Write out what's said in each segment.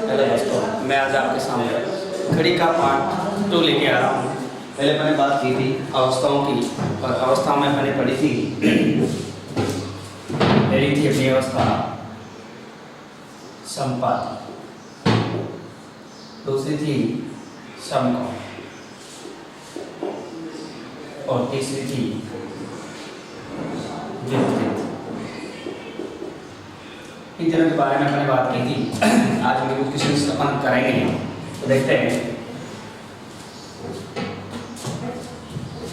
Hello दोस्तों, मैं आज आपके सामने घड़ी का पार्ट 2 लेके आ रहा हूँ। पहले मैंने बात की थी अवस्थाओं की, और अवस्थाओं में मैंने पढ़ी थी अपनी अवस्था समपाती, दूसरी थी समकोण और तीसरी थी विपरीत। इन तीनों के बारे में मैंने बात की थी। आज हम कुछ क्वेश्चन अपन करेंगे, तो देखते हैं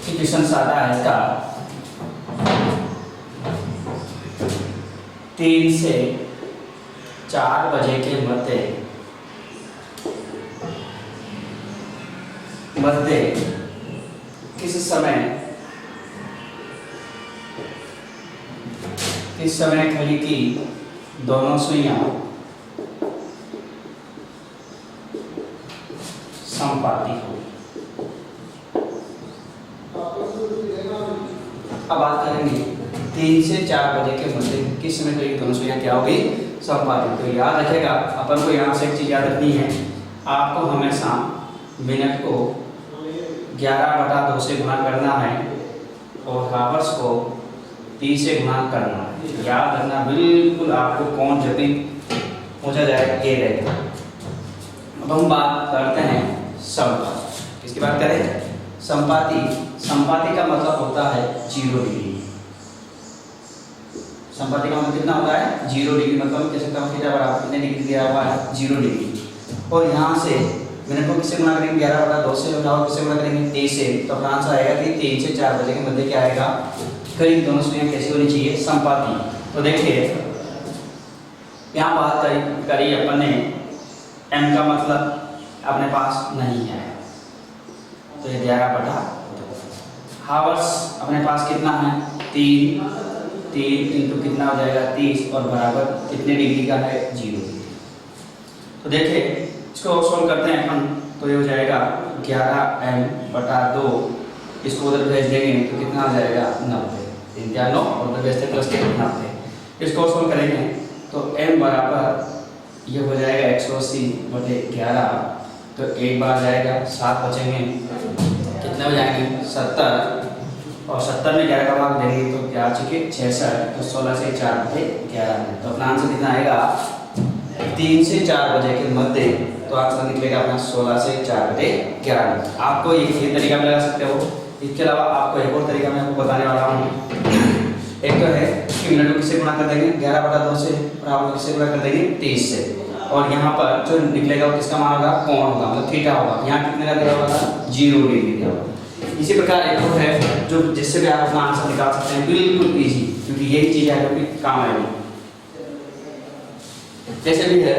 कि क्वेश्चन आता है इसका 3 से 4 बजे के मध्य किस समय घड़ी की दोनों सुइयां समपाती हो। अब बात करेंगे 3 से 4 बजे के मध्य किस समय घड़ी की दोनों सुइयां क्या होगी, समपाती। तो याद रखेगा, अपन को यहाँ से एक चीज याद रखनी है, आपको हमेशा मिनट को 11/2 से गुणा करना है और हावर्स को 30 से गुणा करना है। याद रखना, बिल्कुल आपको कौन जब भी पूछा जाए ये रहेगा। अब हम बात करते हैं समपाती। किसकी बात करें? समपाती। समपाती का मतलब होता है 0 डिग्री। समपाती का मतलब कितना होता है? 0 डिग्री। मतलब कह सकता हूँ थीटा बराबर कितने डिग्री दिया हुआ है? 0 डिग्री। और यहाँ से मिनट को किससे गुणा करेंगे? 11/2 से, और किससे गुणा करेंगे? 30 से। तो अपना आंसर आएगा कि 3 से 4 बजे के मध्य क्या आएगा? करीब दोनों सुइयां कैसी होनी चाहिए? समपाती। तो देखिए यहाँ बात करी अपन ने, m का मतलब अपने पास नहीं है, तो ये 11/2। हावर्स अपने पास कितना है? 3 इंटू कितना हो जाएगा? 30, और बराबर कितने डिग्री का है? 0 डिग्री। तो देखिए इसको सोल्व करते हैं अपन, तो ये हो जाएगा 11m/2। इसको उधर भेज देंगे तो कितना आ जाएगा? 90। 3 क्या 9, और उधर भेजते प्लस के 90। इसको सोल्व करेंगे तो m बराबर ये हो जाएगा 180/11। तो एक बार जाएगा, 7 बचेंगे, कितने हो जाएंगे? 70, और 70 में 11 का भाग देंगे तो क्या चुके? 66। तो 16 से 4/11 में। तो अपना आंसर कितना आएगा? 3 से 4 बजे के मध्य। तो आंसर निकलेगा अपना 16 से 4/11 में। आपको ये तरीका में लगा सकते हो। इसके अलावा आपको एक और तरीका मैं आपको बताने वाला हूँ। एक तो है कि मिनट को किससे गुणा कर देंगे? 11/2 से, और आप किससे गुणा कर देंगे? 30 से। और यहाँ पर जो निकलेगा वो किसका मान होगा? कोण होगा, मतलब थीटा होगा। यहाँ कितने का दिया होगा? 0 डिग्री दिया होगा। इसी प्रकार एक और है जो जिससे भी आप अपना आंसर निकाल सकते हैं, बिल्कुल इजी, क्योंकि यही चीज है जो कि काम आएगी। जैसे भी है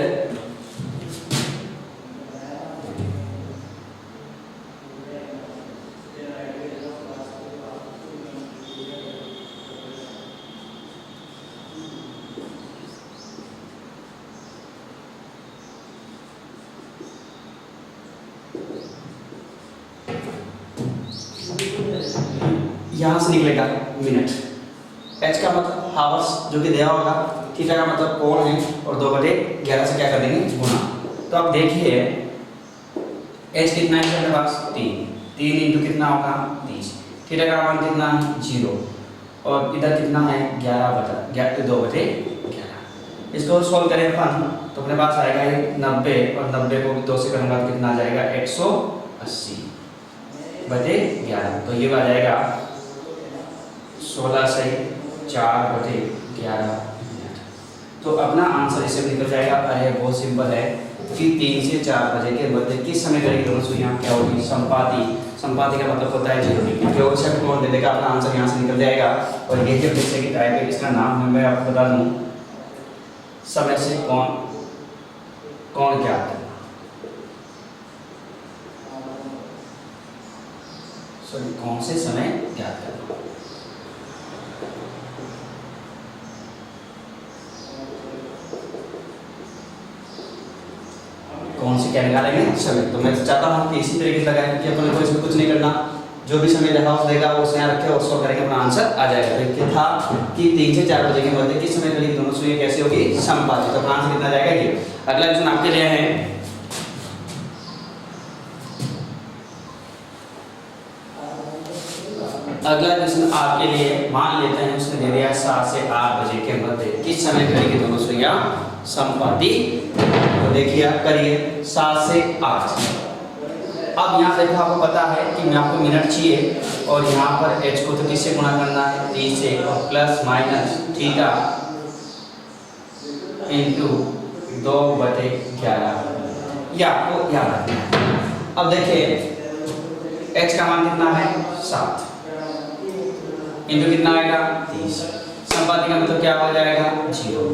यहाँ से निकलेगा मिनट, h का मतलब हावर्स जो कि दिया होगा, थीटा का मतलब कोण है, और 2/11 से क्या कर देंगे? गुणा। तो अब देखिए h कितना है मेरे पास? 3 इंटू कितना होगा? 30। थीटा का मान कितना है? 0, और इधर कितना है? 2/11। इसको सॉल्व करें अपन तो अपने पास आएगा ये 90, और 90 को 2 से करूँगा तो कितना आ जाएगा? 180/11। तो ये आ जाएगा 16 से 4/11 मिनट। तो अपना आंसर इससे निकल जाएगा। अरे बहुत सिंपल है कि 3 से 4 बजे के मध्य किस समय घड़ी की दोनों सुइयां क्या होगी? समपाती। समपाती का मतलब होता है 0 डिग्री। केवल से कोण दे देगा, अपना आंसर यहाँ से निकल जाएगा। और ये जो जैसे कि टाइप है, इसका नाम है, मैं आपको बता दूँ, समय से कोण ज्ञात करना। सॉरी, कौन से समय ज्ञात करना। कौन से क्या निकालेंगे? समय। तो मैं चाहता हूँ कि इसी तरीके से लगाएं, क्योंकि अपन को इसमें कुछ नहीं करना, जो भी समय लिखा देगा वो यहाँ रखे और उसको करेंगे, अपना आंसर आ जाएगा। तो क्या था कि 3 से 4 बजे के मध्य किस समय घड़ी की दोनों सुइयां कैसे होगी, संपादित। तो आंसर कितना जाएगा ये। अगला क्वेश्चन आपके लिए है, अगला क्वेश्चन आपके लिए, मान लेते हैं उसने दे दिया 7 से 8 बजे के मध्य किस समय घड़ी की दोनों सुइयां संपादित। तो देखिए आप करिए 7 से 8। अब यहाँ देखो आपको पता है कि मैं आपको मिनट चाहिए और यहाँ पर h को तो किससे गुणा करना है, 30 से, और प्लस माइनस थीटा इंटू 2/11 ये आपको याद रखना है। अब देखिए h का मान कितना है 7 इंटू कितना आएगा 30, संपाति का मतलब क्या हो जाएगा 0,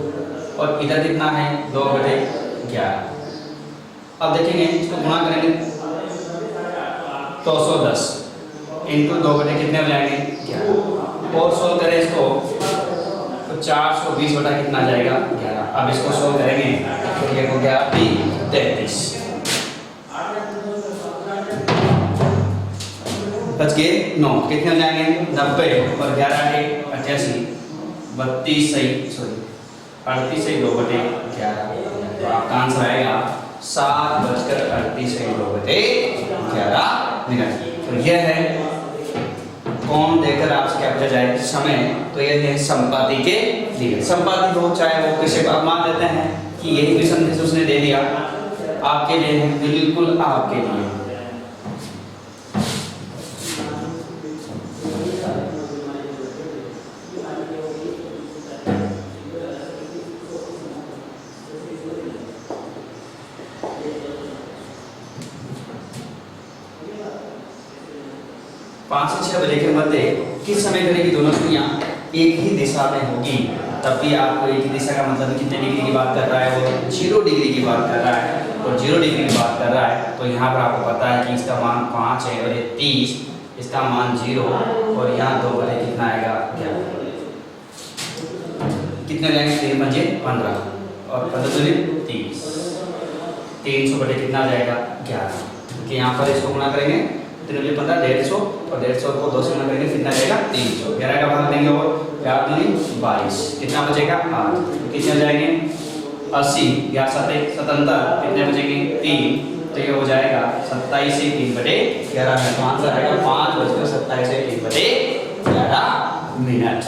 और इधर कितना है 2/11। अब देखेंगे इसको गुणा करेंगे तो 110 इंटू 2 बटे कितने हो जाएंगे 11, और सोल्व करें इसको तो 420 बटा कितना जाएगा 11। अब इसको सोल्व करेंगे तो ये हो गया 33, बच गए 9, कितने हो जाएंगे 90, और 11 के 88, 32 सही, सॉरी 38 से 2/11। तो आपका आंसर आएगा 7:38 मिनट। तो यह है कौन देकर आपसे क्या पूछा जाए समय, तो यह है संपाति के लिए। संपाति हो चाहे वो किसी को मान लेते हैं कि यही क्वेश्चन उसने दे दिया आपके लिए है, बिल्कुल आपके लिए। पाँच से 6 बजे के मध्य किस समय घड़ी की दोनों सुइयां एक ही दिशा में होगी। तब भी आपको एक ही दिशा का मतलब कितने डिग्री की बात कर रहा है, वो 0 डिग्री की बात कर रहा है, और 0 डिग्री की बात कर रहा है। तो यहाँ पर आपको पता है कि इसका मान 5 है और ये 30, इसका मान 0, और यहाँ 2 बटे कितना आएगा 11, कितने जाएंगे 3 बजे 15, और 15 दूनी 30, 300 बटे कितना जाएगा 11, क्योंकि यहाँ पर इसको गुणा करेंगे 3 15 150, और 150 को 2 से गुणा करेंगे कितना जाएगा 300, 11 का भाग देंगे और 4 दूनी 22, कितना बचेगा 8, कितने जाएंगे 80, 11 7 77, कितने बचेंगे 3, तो ये हो जाएगा 27 से 3/11 में। तो आंसर आएगा 5:27 से 3/11 मिनट।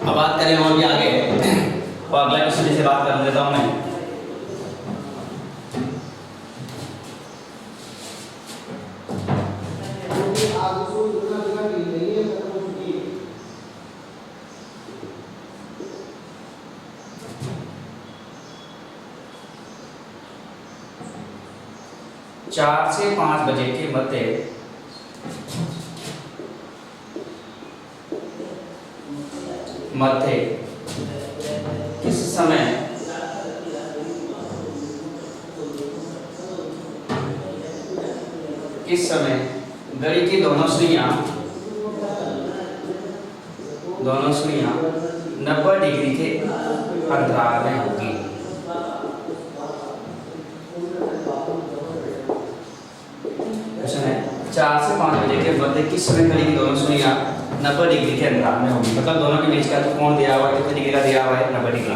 अब बात करें और भी आगे, और अगला क्वेश्चन से बात कर लेता हूँ मैं। चार से 5 बजे के मध्य किस समय घड़ी की दोनों सुइयां 90 डिग्री के अंतराल में होगी। क्वेश्चन है 4 से 5 बजे के मध्य किस समय घड़ी की दोनों सुइयां 90 डिग्री के अंतराल में होगी। मतलब दोनों के बीच का तो कोण दिया हुआ है, कितने डिग्री का दिया हुआ है 90 डिग्री का।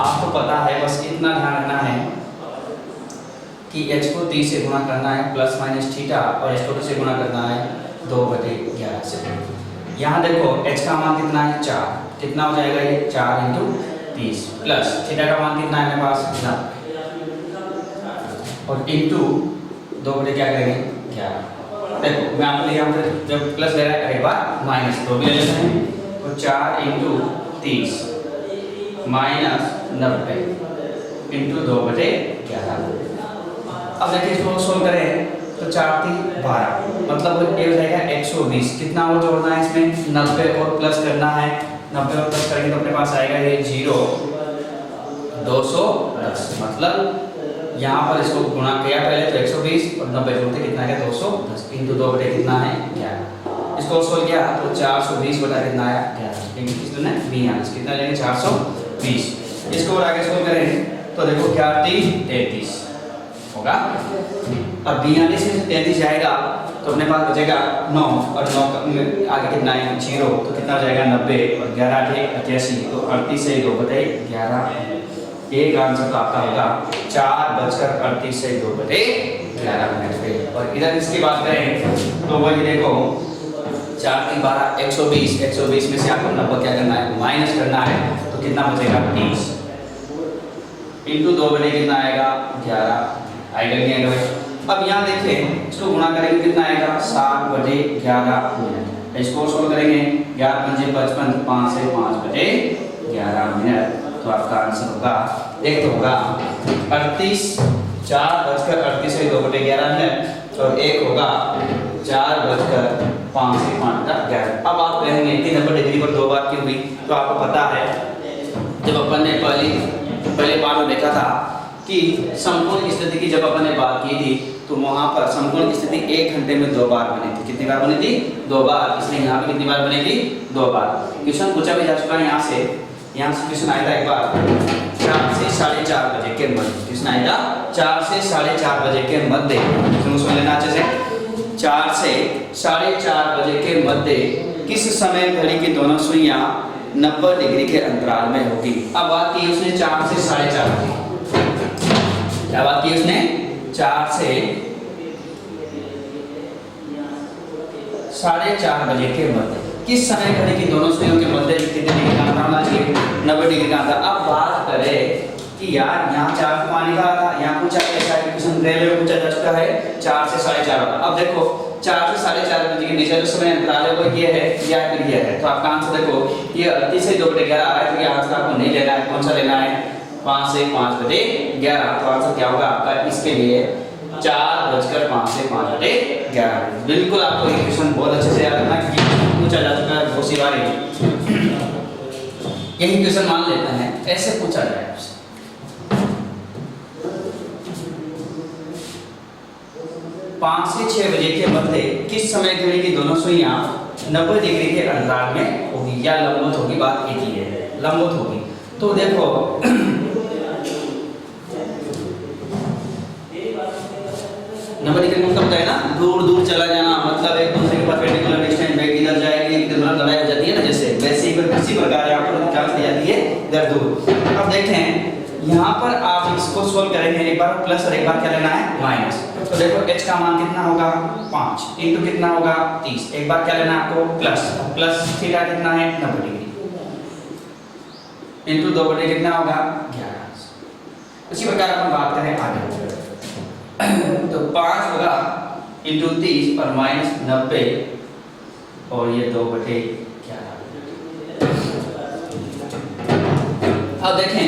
आपको पता है, बस इतना ध्यान रखना है कि h को 30 से गुणा करना है प्लस माइनस थीटा, और h को 2 से गुणा करना है 2/11 से। यहाँ देखो h का मान कितना है 4, कितना हो जाएगा ये 4 × 30, प्लस थीटा का मान कितना है मेरे पास 90, और इंटू 2 क्या करेंगे 11। देखो मैं आपके लिए यहाँ पर जब प्लस ले रहा है एक बार माइनस 2 भी ले लेते हैं, तो 4 × 30 माइनस 90 इंटू 2/11। अब देखिए इसको सोल्व करें तो 4 × 3 = 12, मतलब ये हो जाएगा 120। कितना और जोड़ना है इसमें 90 और प्लस करना है, 90 और प्लस करेंगे तो अपने पास आएगा ये 0 210। मतलब यहाँ पर इसको गुणा किया पहले तो 120 और 90 जोड़ते कितना है 210 इंटू 2 बटे कितना है 11। इसको सोल्व किया तो 420 बटा कितना आया 11, लेकिन कितना है 20, कितना लेंगे 420। इसको और आगे सोल्व करें तो देखो 4 × 3 = 33, होगा। अब 42 में से 33 जाएगा तो अपने पास बचेगा 9 और 9 आगे कितना है 0 तो कितना हो जाएगा 90 और 11 × 88 तो 38 से 2/11। एक आंसर तो आपका होगा 4:38 से 2/11 मिनट पे। और इधर इसकी बात करें तो वही देखो 4 × 12 120, 120 में से आपको 90 क्या करना है माइनस करना है तो कितना बचेगा 30 इंटू 2 बटे कितना आएगा 11 आएगा नहीं आएगा भाई। अब यहाँ देखिए इसको गुणा करेंगे कितना आएगा 7/11 मिनट। इसको सोल्व करेंगे 11 × 5 = 55 5 से 5/11 मिनट तो आपका आंसर होगा एक तो होगा 38 4:38 से 2/11 मिनट और एक होगा 4:05 से 5/11। अब आप कहेंगे 390 डिग्री पर 2 बार क्यों हुई तो आपको पता है जब अपन ने पहले बार में देखा था कि समकोण स्थिति की जब अपन ने बात की थी तो वहां पर समकोण स्थिति 1 घंटे में 2 बार बनी थी। कितनी बार बनी थी 2 बार। इसलिए यहाँ पे कितनी बार बनेगी 2 बार। क्वेश्चन पूछा भी जा चुका है यहाँ से क्वेश्चन आया था एक बार 4 से 4:30 बजे के मध्य। क्वेश्चन आया था 4 से 4:30 बजे के मध्य। सुन लेना अच्छे से 4 से 4:30 बजे के मध्य किस समय घड़ी की दोनों सुइयां 90 डिग्री के अंतराल में होगी। अब बात की उसने 4 से 4:30 की। क्या बात की उसने 4 से 4:30 बजे के मध्य किस समय घड़ी की दोनों सुइयों के मध्य कितने डिग्री का अंतर होना चाहिए 90 डिग्री का अंतर। अब बात करें कि यार यहाँ 4 पानी का था यहाँ पूछा कैसा है क्वेश्चन रेलवे पूछा जा चुका है 4 से 4:30। अब देखो 4 से 4:30 बजे के नीचे जो समय अंतराल है वो ये है या फिर ये है तो आपका आंसर देखो ये 38 से 2/11 आ रहा है तो ये आंसर आपको नहीं लेना है। कौन सा लेना है 5 से 5/11 तो आंसर क्या होगा आपका इसके लिए 4:05 से 5/11। बिल्कुल आपको ये क्वेश्चन बहुत अच्छे से याद रखना क्योंकि पूछा जा चुका है बहुत सी बार यही क्वेश्चन मान लेते हैं ऐसे पूछा जाए आपसे। 5 से 6 बजे के मध्य किस समय घड़ी की दोनों सुइयां 90 डिग्री के अंतराल में होगी या लंबवत होगी। बात एक ही है लंबवत होगी। तो देखो 90 डिग्री मतलब होता है ना दूर दूर चला जाना मतलब एक दूसरे के परपेंडिकुलर डिस्टेंस में इधर जाएगी इधर लड़ाई हो जाती है ना जैसे वैसे ही किसी प्रकार यहाँ पर क्या दी जाती है इधर दूर। अब देखें यहाँ पर आप इसको सोल्व करेंगे एक बार प्लस और एक बार क्या लेना है माइनस। तो देखो h का मान कितना होगा 5 इंटू कितना होगा 30। एक बार क्या लेना है आपको प्लस थीटा कितना है 90 डिग्री इंटू 2 बटे कितना होगा 11। इसी प्रकार अपन बात करें आगे तो 5 होगा इंटू 30 और माइनस 90 और ये 2/11। अब देखें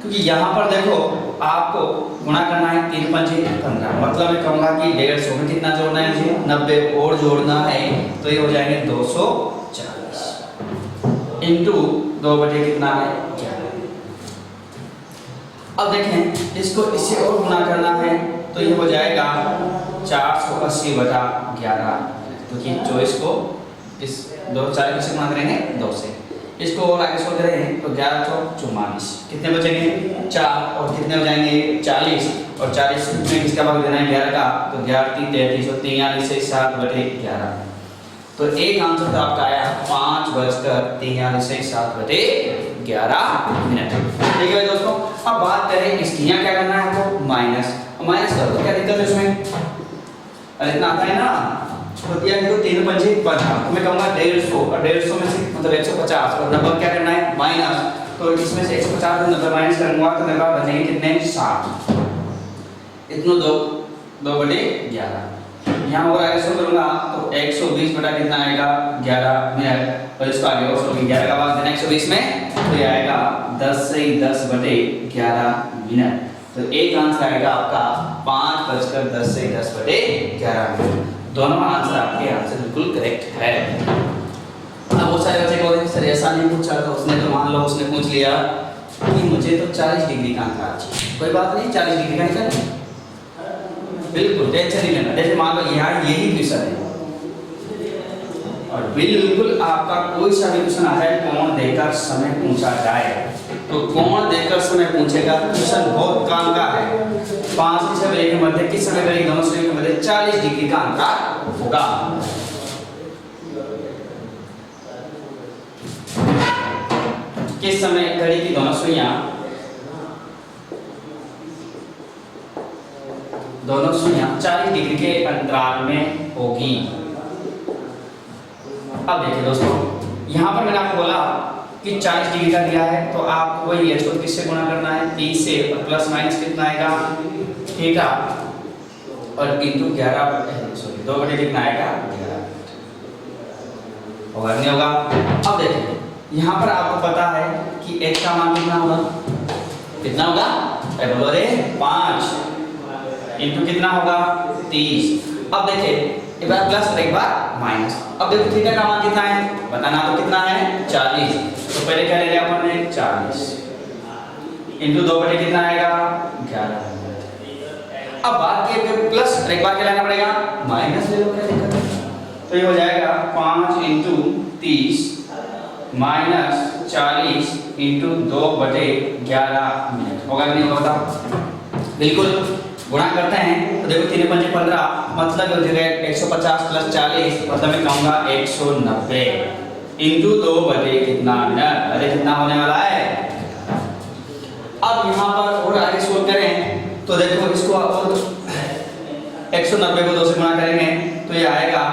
क्योंकि यहाँ पर देखो आपको गुणा करना है 3 × 5 = 15 मतलब मैं कहूँगा कि 150 में कितना जोड़ना है मुझे 90 और जोड़ना है तो ये हो जाएंगे 240 इंटू 2 बटे कितना है 11। अब देखें इसको इससे और गुणा करना है तो ये हो जाएगा 480/11 क्योंकि 24 को इस 2 4 किससे गुणा करेंगे 2 से। इसको और आगे सोच रहे हैं तो 11 × 44 कितने बचेंगे 4 और कितने हो जाएंगे 40 और 40 में किसका भाग देना है 11 का तो 11 × 3 = 33 और 43 से 7/11 तो एक आंसर तो आपका आया 5:43 से 7/11 मिनट। ठीक है दोस्तों। अब बात करें इसकी यहाँ क्या करना है आपको माइनस कर दो क्या दिक्कत है इसमें अरे इतना आता है ना तो दिया देखो 3 × 5 = 15 तो मैं कहूँगा 150 और 150 में से मतलब 150 और नंबर क्या करना है माइनस तो इसमें से 150 को नंबर माइनस करूँगा तो मेरे पास बचेंगे कितने 60 इतना 2/11। यहाँ और आगे सो करूँगा तो 120 बटा कितना आएगा 11 मिनट और इसको आगे और सो 11 का भाग देना 120 में तो ये आएगा 10 से 10/11 मिनट। तो एक आंसर आएगा आपका 5:10 से 10/11 मिनट। दोनों आंसर आपके आंसर बिल्कुल करेक्ट है। अब बहुत सारे बच्चे बोलते हैं सर ऐसा नहीं पूछा था उसने तो मान लो उसने पूछ लिया कि मुझे तो 40 डिग्री का अंतराल चाहिए। कोई बात नहीं 40 डिग्री का ही चलेगा बिल्कुल टेंशन नहीं लेना। जैसे मान लो यहाँ यही क्वेश्चन है और बिल्कुल आपका कोई सा भी क्वेश्चन आ जाए कोण देकर समय पूछा जाए तो कोण देकर समय पूछेगा क्वेश्चन बहुत काम का है 5 से 6 बजे के मध्य किस समय घड़ी दोनों सुइयों के मध्य 40 डिग्री का अंतराल होगा। किस समय घड़ी की दोनों सुइयां 40 डिग्री के अंतराल में होगी। अब देखिए दोस्तों, यहाँ पर मैंने आपको बोला कि 40 डिग्री का दिया है तो आपको वही h को किससे गुणा करना है, 30 से, और प्लस माइनस कितना आएगा थीटा, और इंटू 2 बटे कितना आएगा 11 होगा नहीं होगा। अब देखिए यहाँ पर आपको पता है कि h का मान कितना होगा, कितना होगा बोलो रे 5 इंटू कितना होगा 30। अब देखिए एक बार प्लस और एक बार माइनस। अब देखो थीटा का मान कितना है, बताना तो कितना है 40, तो पहले क्या ले लिया हमने 40 इंटू 2 बटे कितना आएगा 11। अब बात की फिर प्लस और एक बार क्या लेना पड़ेगा माइनस ले लो, क्या दिक्कत है। तो ये हो जाएगा 5 इंटू 30 माइनस 40 इंटू 2 बटे 11 मिनट होगा कि नहीं होगा, बिल्कुल गुणा करते हैं तो देखो 3 5 15 मतलब हो जाएगा 150 प्लस 40 मतलब मैं कहूँगा 190 इंटू 2 बटे कितना मिनट, अरे कितना होने वाला है। अब यहाँ पर और आगे सोल्व करें तो देखो इसको और 190 को 2 से गुणा करेंगे तो ये आएगा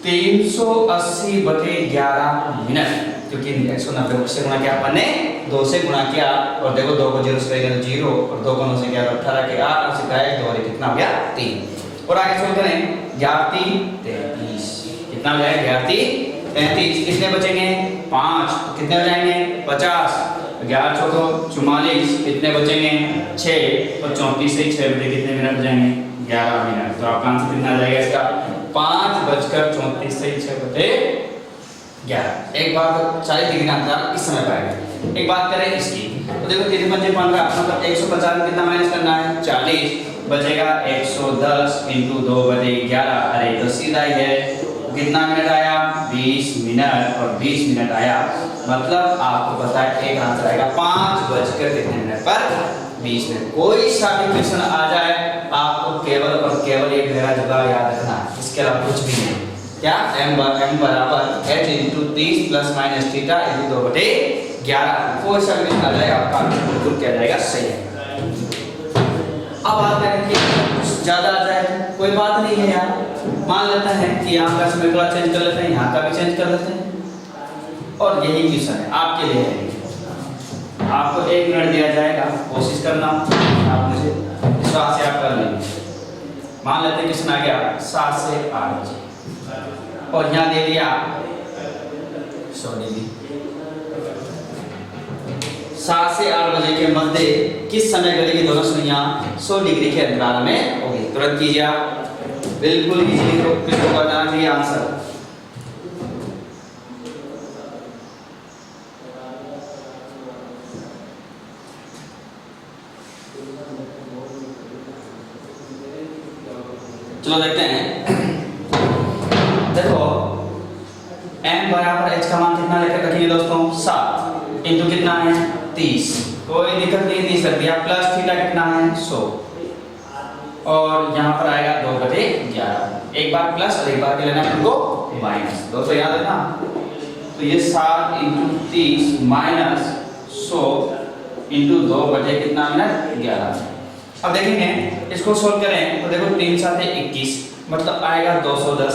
380 बटे 11 मिनट, क्योंकि 190 को से गुणा किया अपन ने 2 से गुणा किया, और देखो 2 को 0 से करेंगे तो 0, और 2 को 9 से किया तो 18 के 8 और से का 1 2 और कितना हो गया 3। और आगे सोल्व करें 11 3 33 कितना हो जाएगा 11 3 33, कितने बचेंगे 5, कितने हो जाएंगे 50, 11 छोड़ो 44, कितने बचेंगे 6, और 34 से 6 बजे कितने मिनट हो जाएंगे 11 मिनट। तो आपका आंसर कितना आ जाएगा इसका 5:34 से 6 बजे 11। एक बार 40 डिग्री का अंतराल इस समय पाएगा। एक बात करें इसकी तो देखो 3 5 15 मतलब 150 में कितना माइनस करना है 40, बचेगा 110 इंटू 2 बटे 11, अरे तो सीधा ही है, कितना मिनट आया 20 मिनट, और 20 मिनट आया मतलब आपको पता है एक आंसर आएगा 5 बजकर कितने मिनट पर 20 मिनट। कोई सा भी क्वेश्चन आ जाए आपको केवल और केवल एक मेरा जुगाड़ याद रखना, इसके अलावा कुछ भी नहीं। क्या m बराबर h into 30 plus minus theta into 2 बटे 11। कोई सा भी आ जाए आपका बिल्कुल क्या जाएगा सही है। अब बात करें कि कुछ ज्यादा आ जाए कोई बात नहीं है यार, मान लेते हैं कि यहाँ का समय थोड़ा चेंज कर लेते हैं, यहाँ का भी चेंज कर लेते हैं, और यही क्वेश्चन है आपके लिए है। आपको 1 मिनट दिया जाएगा, कोशिश करना आप मुझे विश्वास से आप कर लेंगे। मान लेते हैं क्वेश्चन आ गया 7 से 8 बजे, और यहाँ दे दिया 100 डिग्री। 7 से 8 बजे के मध्य किस समय घड़ी की दोनों सुइयां 100 डिग्री के अंतराल में होगी। तुरंत कीजिए आप, बिल्कुल इजीली किसको बताना चाहिए आंसर। चलो देखते हैं। देखो m बराबर h का मान कितना लेकर रखिए दोस्तों 7 इंटू कितना है 30, कोई दिक्कत नहीं 30 रख दिया, प्लस थीटा कितना है 100, और यहाँ पर आएगा 2 बटे 11। एक बार प्लस और एक बार क्या लेना है हमको माइनस, दोस्तों याद है ना। तो ये 7 इंटू 30 माइनस 100 इंटू 2 बटे कितना मिनट 11। अब देखेंगे इसको सोल्व करें तो देखो 3 7 21 मतलब आएगा 210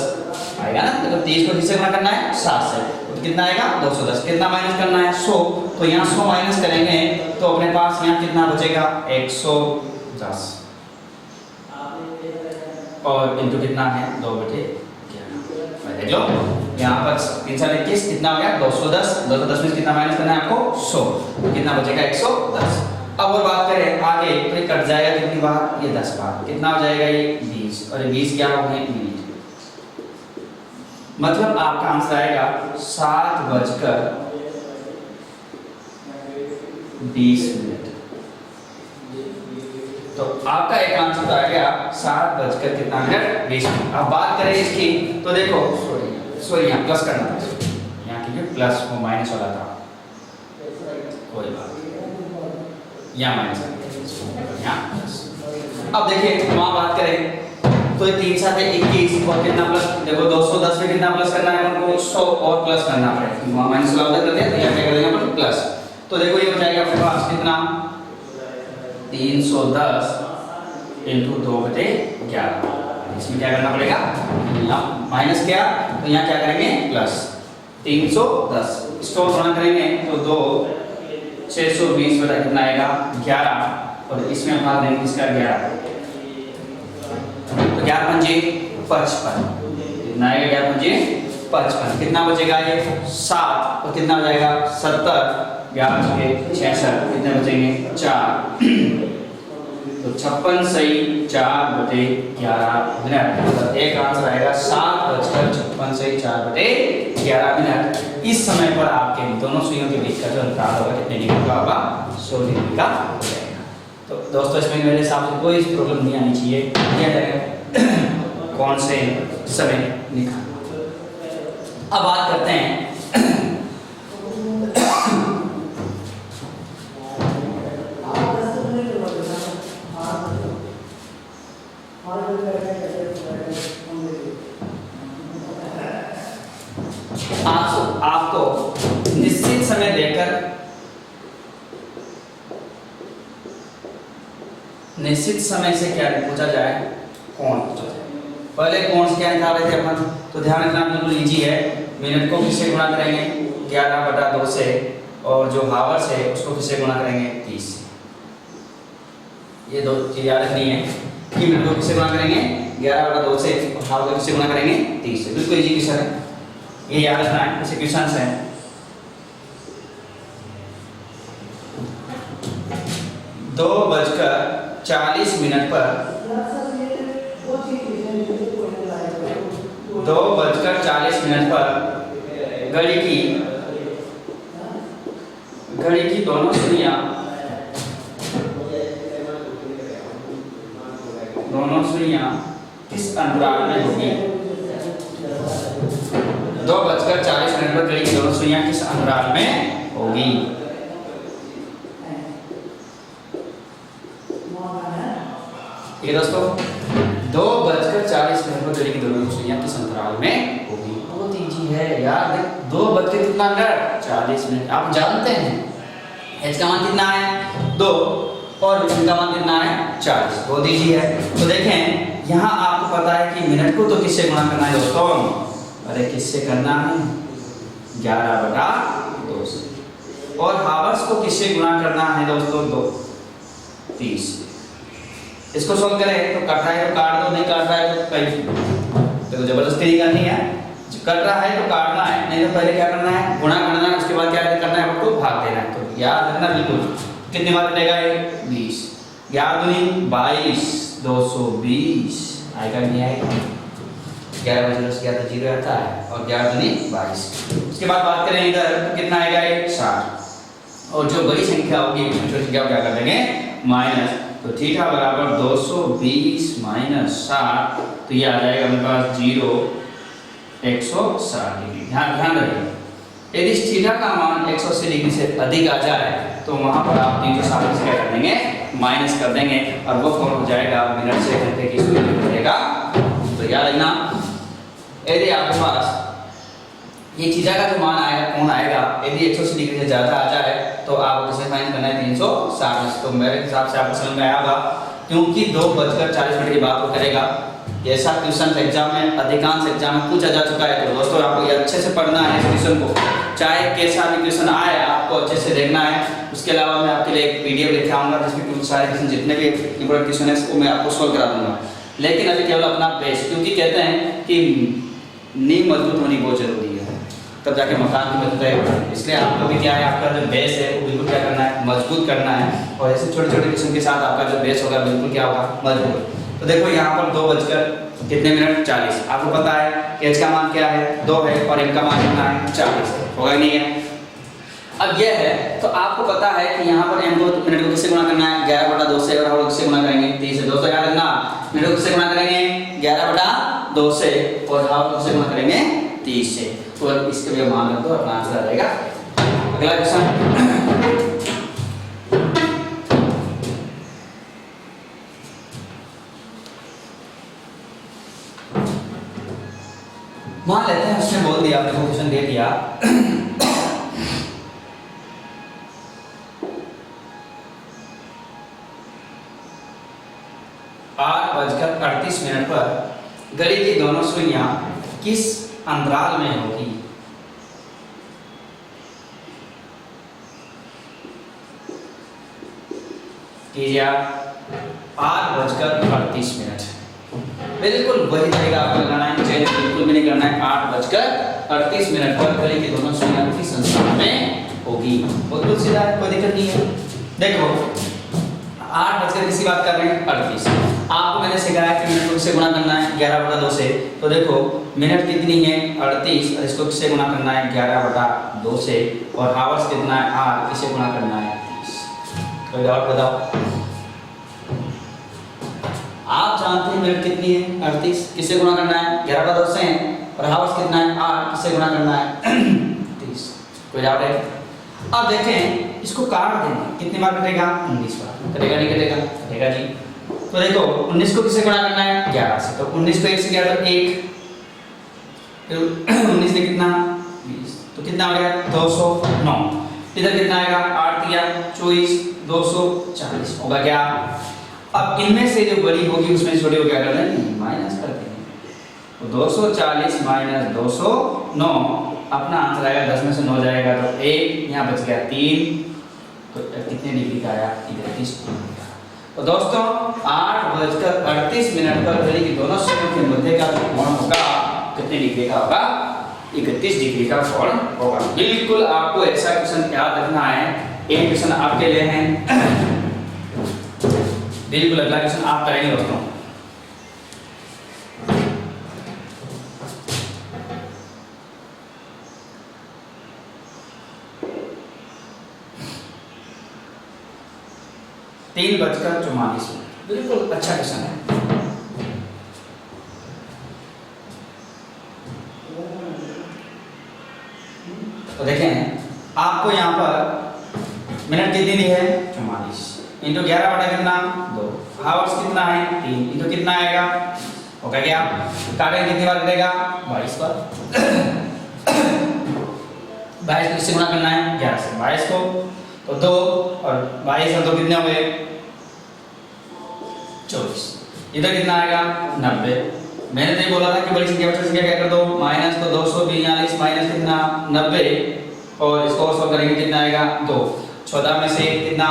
आएगा ना। देखो 30 को किससे गुणा करना है 7 से, तो कितना आएगा 210, कितना माइनस करना है 100, तो यहाँ 100 माइनस करेंगे तो अपने पास यहाँ कितना बचेगा 110, और इंटू कितना है 2 बटे 11। देख लो यहाँ पर 3 7 21 कितना हो गया 210, 210 में कितना माइनस करना है आपको 100, कितना बचेगा 110। अब और बात करें आगे तो ये कट जाएगा कितनी बार ये 10 बार, कितना हो जाएगा ये 20, और ये 20 क्या हो गए मिनट, मतलब आपका आंसर आएगा 7:20। तो आपका एक आंसर आ गया 7 कितना मिनट 20। अब बात करें इसकी तो देखो सॉरी यहाँ प्लस करना था, यहाँ क्योंकि प्लस वो माइनस वाला था, कोई बात यहाँ माइनस यहाँ प्लस। अब देखिए वहाँ बात करें तो 3 7 21 और कितना प्लस, देखो 210 में कितना प्लस करना है हमको, 100 और प्लस करना पड़ेगा, वहाँ माइनस वाला कर दिया तो यहाँ क्या कर देंगे अपन प्लस। तो देखो ये हो जाएगा अपने पास कितना 310 इंटू 2/11। इसमें क्या करना पड़ेगा, यहाँ माइनस किया तो यहाँ क्या करेंगे प्लस 310, इसको गुणा करेंगे तो 2 620 बटा कितना आएगा 11, और इसमें भाग देंगे इसका 11, तो 11 पंजे 55, कितना आएगा 11 पंजे 55, कितना बचेगा ये 7, और कितना हो जाएगा 70, 11 के 66, कितने बचेंगे 4, तो 56 सही 4/11 मिनट, मतलब एक आंसर आएगा 7:56 सही 4/11 मिनट। इस समय पर आपके दोनों सुइयों के बीच का जो अंतराल होगा कितने डिग्री का होगा, 100 डिग्री का हो जाएगा। तो दोस्तों इसमें मेरे हिसाब से कोई प्रॉब्लम नहीं आनी चाहिए, क्या जाएगा कौन से समय निकाल। अब बात करते हैं आपको निश्चित समय देकर निश्चित समय से क्या पूछा जाए, कौन पूछा जाए। पहले कौन से क्या निकाल रहे थे अपन, तो ध्यान रखना बिल्कुल इजी है। मिनट को किससे गुणा करेंगे 11/2 से, और जो हावर्स है उसको किससे गुणा करेंगे 30 से। ये दो चीज याद रखनी है कि मिनट को किससे गुणा करेंगे 11/2 से, और हावर को किससे गुणा करेंगे 30 से। बिल्कुल इजी क्वेश्चन है, ये याद रखना है। ऐसे क्वेश्चन है 2:40 पर 2:40 पर घड़ी की दोनों सुइयां किस अंतराल में होगी। 2:40 पर घड़ी की दोनों सुइयां किस अंतराल में होगी। ठीक है दोस्तों, 2:40 पर घड़ी की दोनों सुइयां किस अंतराल में होगी। बहुत इजी है यार, 2:40 मिनट आप जानते हैं। h का मान कितना है 2 और v का मान कितना है 40, बहुत इजी है। तो देखें यहाँ आपको पता है कि मिनट को तो किससे गुणा करना है दोस्तों, अरे किससे करना है 11/2 से, और हावर्स को किससे गुणा करना है दोस्तों 30। इसको सॉल्व करें तो कट रहा है तो काट दो, नहीं काट रहा है तो कहीं तो जबरदस्ती नहीं करनी है। कट रहा है तो काटना है, नहीं तो पहले क्या करना है गुणा करना है, उसके बाद क्या करना है आपको भाग देना है। तो याद रखना बिल्कुल, कितने बार कटेगा ये 20, 11 दूनी 22, 220 आएगा नहीं आएगा, 11 बजे 10 11 जीरो आता है, और 11 दूनी 22। उसके बाद बात करें इधर तो कितना आएगा ये 60, और जो बड़ी संख्या होगी छोटी संख्या क्या कर देंगे माइनस, तो थीटा बराबर 220 माइनस 60, तो ये आ जाएगा मेरे पास 0 160 डिग्री। ध्यान रखिए, यदि थीटा का मान 180 डिग्री से अधिक आ जाए तो वहां पर आप 360 से क्या कर देंगे माइनस कर देंगे, और वो कौन हो जाएगा मिनट से घंटे की सुई में बदलेगा। तो याद रखना, यदि आपके पास ये थीटा का जो मान आएगा कौन आएगा, यदि 180 डिग्री से ज्यादा आ जाए तो आप इसे फाइंड करना है 360। तो मेरे हिसाब से आपको समझ में आया होगा, क्योंकि 2:40 की बात वो करेगा। ऐसा क्वेश्चन एग्जाम में अधिकांश एग्जाम में पूछा जा चुका है। तो दोस्तों आपको ये अच्छे से पढ़ना है इस क्वेश्चन को, चाहे कैसा भी क्वेश्चन आए आपको अच्छे से देखना है। उसके अलावा मैं आपके लिए एक पीडीएफ लेके आऊंगा जिसमें कुछ सारे क्वेश्चन जितने भी इंपॉर्टेंट क्वेश्चन है वो मैं आपको सॉल्व करा दूंगा। लेकिन अभी केवल अपना बेस, क्योंकि कहते हैं कि नींव मजबूत होनी बहुत जरूरी है, तब जाके मकान की बनता है। इसलिए आपको भी क्या है, आपका जो बेस है वो बिल्कुल क्या करना है मजबूत करना है, और ऐसे छोटे छोटे क्वेश्चन के साथ आपका जो बेस होगा बिल्कुल क्या होगा मजबूत। तो देखो यहाँ पर 2:40 आपको पता है कि h का मान क्या है 2 है, और m का मान कितना है 40 होगा ही नहीं है। अब यह है तो आपको पता है कि यहाँ पर m को मिनट को किससे गुणा करना है 11/2 से, और हावर को किससे गुणा करेंगे 30 से। दोस्तों याद रखना, मिनट को किससे गुणा करेंगे 11/2 से, और हावर को किससे गुणा करेंगे 30 से। तो इसके लिए मान रख दो, अपना आंसर आ जाएगा। अगला क्वेश्चन मान लेते हैं उसने बोल दिया, आपने क्वेश्चन दे दिया 8:38 पर घड़ी की दोनों सुइयां किस अंतराल में होगी? कीजिए आप 8:38। बिल्कुल वही तरीका आपको लगाना है, चेंज बिल्कुल भी नहीं करना है। 8:38 पर घड़ी की दोनों सुइयां किस अंतराल में होगी? बिल्कुल सीधा है, कोई दिक्कत नहीं है। देखो 8 किसी बात कर रहे हैं 38। आपको मैंने सिखाया कि मिनट को किससे गुणा करना है 11/2 से। तो देखो मिनट कितनी है 38 और इसको किससे गुणा करना है 11/2 से, और हावर्स कितना है आर, किससे गुणा करना है 30। कोई डाउट बताओ? आप जानते हैं मिनट कितनी है 38, किससे गुणा करना है 11/2 से, और हावर्स कितना है आर, किससे गुणा करना है 30। कोई डाउट है? अब देखें इसको काट देंगे, कितनी बार कटेगा 19 बार। कटेगा नहीं कटेगा? कटेगा जी। तो देखो 19 को किससे गुणा करना है 11 से, तो 19 को 1 से किया तो 1, फिर 19 ने कितना 20, तो कितना हो गया 209। इधर कितना आएगा 8 दिया 24, 240 होगा क्या? अब इनमें से जो बड़ी होगी उसमें छोटी को क्या करना है माइनस कर देंगे। तो 240 माइनस 209, अपना आंसर आएगा 10 में से 9 जाएगा तो 1, यहाँ बच गया 3, तो कितने डिग्री का आया 31 डिग्री का। तो दोस्तों 8:38 पर घड़ी की दोनों सुइयों के मध्य का जो कोण होगा कितने डिग्री का होगा 31 डिग्री का कोण होगा। बिल्कुल आपको ऐसा क्वेश्चन याद रखना है। एक क्वेश्चन आपके लिए है, बिल्कुल अगला क्वेश्चन आप करेंगे दोस्तों। तीन 3:44, बिल्कुल अच्छा क्वेश्चन है। तो देखें आपको यहाँ पर मिनट कितनी दी है 44 इंटू 11 बटा कितना 2, हावर्स कितना है 3 इंटू कितना आएगा होगा क्या? काटे कितनी बार करेगा 22 बार। 22 को किससे गुणा करना है 11 से, 22 को तो 2 और 22 और 2 कितने हुए 24। इधर कितना आएगा 90। मैंने तो बोला था कि बड़ी संख्या बड़ी संख्या क्या कर दो माइनस, तो 242 माइनस कितना 90, और इसको सॉल्व करेंगे कितना आएगा 2। 14 में से कितना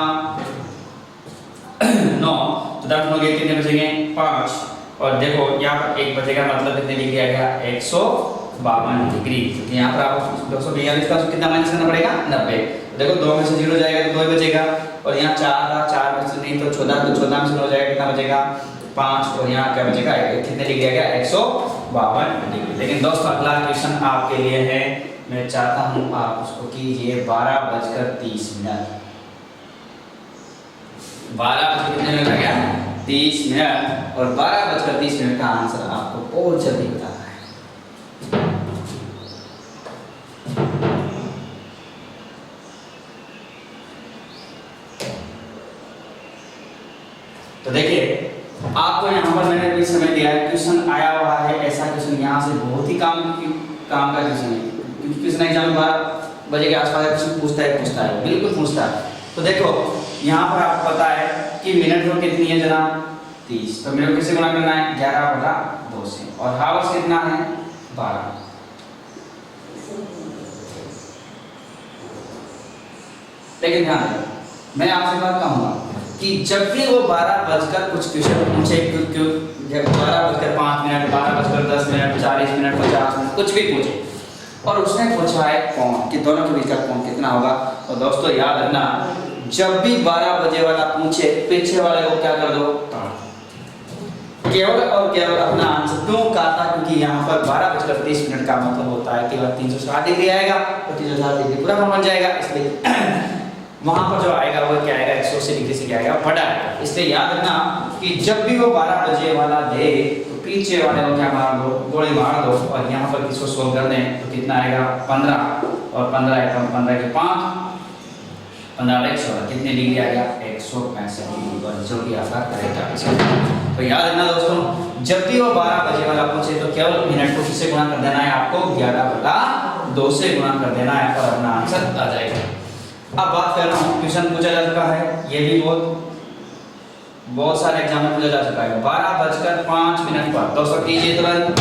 9, तो 10 में कितने बचेंगे 5, और देखो यहाँ पर 1 बचेगा, मतलब कितने डिग्री आ गया 152 डिग्री। क्योंकि यहाँ पर आपको 242 का कितना माइनस करना पड़ेगा 90। देखो 2 में से 0 जाएगा तो 2 ही बचेगा, और यहाँ 4 था 4 में से नहीं तो 14, तो 14 में से 9 जाएगा कितना बचेगा 5, और यहाँ क्या बचेगा कितने डिग्री आ गया 152 डिग्री। लेकिन दोस्तों अगला क्वेश्चन आपके लिए है, मैं चाहता हूँ आप उसको कीजिए 12:30। 12:30 और 12:30 का आंसर आपको बहुत जल्दी बताना है। तो देखिए आपको यहाँ पर मैंने भी समय दिया है, क्वेश्चन आया हुआ है ऐसा क्वेश्चन, यहाँ से बहुत ही काम का क्वेश्चन है, क्योंकि क्वेश्चन एग्जाम में 12 बजे के आसपास क्वेश्चन पूछता है बिल्कुल पूछता है। तो देखो यहाँ पर आपको पता है कि मिनट में कितनी है जनाब 30, तो मिनट किससे गुणा करना है 11/2 से, और हावर्स कितना है 12। लेकिन ध्यान रखो मैं आपसे बात कहूँगा कि जब भी वो 12 कुछ क्वेश्चन पूछे, 12:05, 12:10, 40 मिनट, 50 मिनट, कुछ भी पूछे, और उसने पूछा है कोण कि दोनों के बीच का कोण कितना होगा, तो दोस्तों याद रखना जब भी 12 बजे वाला पूछे पीछे वाले को क्या कर दो केवल और केवल अपना आंसर क्यों काटा, क्योंकि यहाँ पर 12:30 का मतलब होता है केवल 360 डिग्री आएगा, तो 360 डिग्री पूरा बन जाएगा, इसलिए वहां पर जो आएगा वो क्या आएगा 180 डिग्री से क्या आएगा बड़ा आएगा। इसलिए याद रखना कि जब भी वो 12 बजे वाला दे तो पीछे वाले को क्या मार दो गोली मार दो, और यहाँ पर किसको सोल्व कर दें तो कितना आएगा 15, और 15 के 5 15/16 कितने डिग्री आ गया 165 डिग्री, जो कि आपका करेक्ट आंसर। तो याद रखना दोस्तों, जब भी वो 12 बजे वाला पूछे तो केवल मिनट को किससे गुणा कर देना है, आपको 11/2 से गुणा कर देना है और अपना आंसर आ जाएगा। अब बात कर रहा हूँ, क्वेश्चन पूछा जा चुका है, ये भी बहुत सारे एग्जाम में पूछा जा चुका है। 12:05 पर दोस्तों कीजिए तुरंत,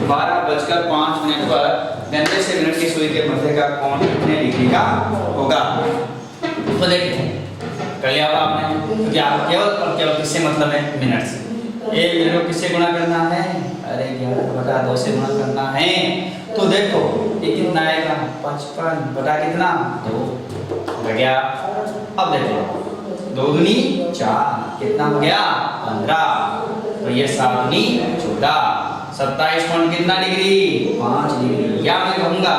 12:05 पर 92 मिनट की सुई के मध्य का कोण कितने डिग्री का होगा। तो देखिए कर लिया आपने, क्योंकि आप केवल और केवल किससे मतलब है, मिनट से। एक मिनट को किससे गुणा करना है, अरे 11/2 से गुणा करना है। तो देखो ये कितना आएगा, 55 बटा कितना 2 हो गया। अब देखो 2 दूनी 4 कितना हो गया 15, तो ये 7 दूनी 14, 27 पॉइंट कितना डिग्री 5 डिग्री, या मैं कहूँगा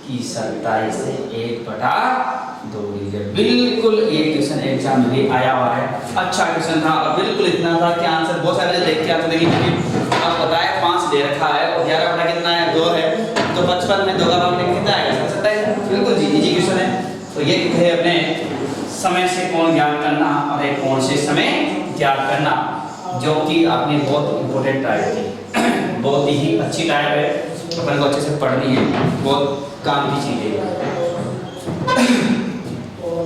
कि 27 से 1/2 डिग्री। बिल्कुल ये क्वेश्चन एग्जाम में भी आया हुआ है, अच्छा क्वेश्चन था और बिल्कुल इतना था कि आंसर बहुत सारे देख के आते। देखिए आप बताया 5 दे रखा है और 11 बटा कितना है 2 है, तो 55 में 2 का भाग कितना आएगा 27। बिल्कुल जी इजी क्वेश्चन है। तो ये है अपने समय से कोण ज्ञात करना और एक कोण से समय ज्ञात करना, जो कि आपने बहुत इंपॉर्टेंट टाइप थी, बहुत ही अच्छी टाइप है, अपन को अच्छे से पढ़नी है, बहुत काम की चीज है।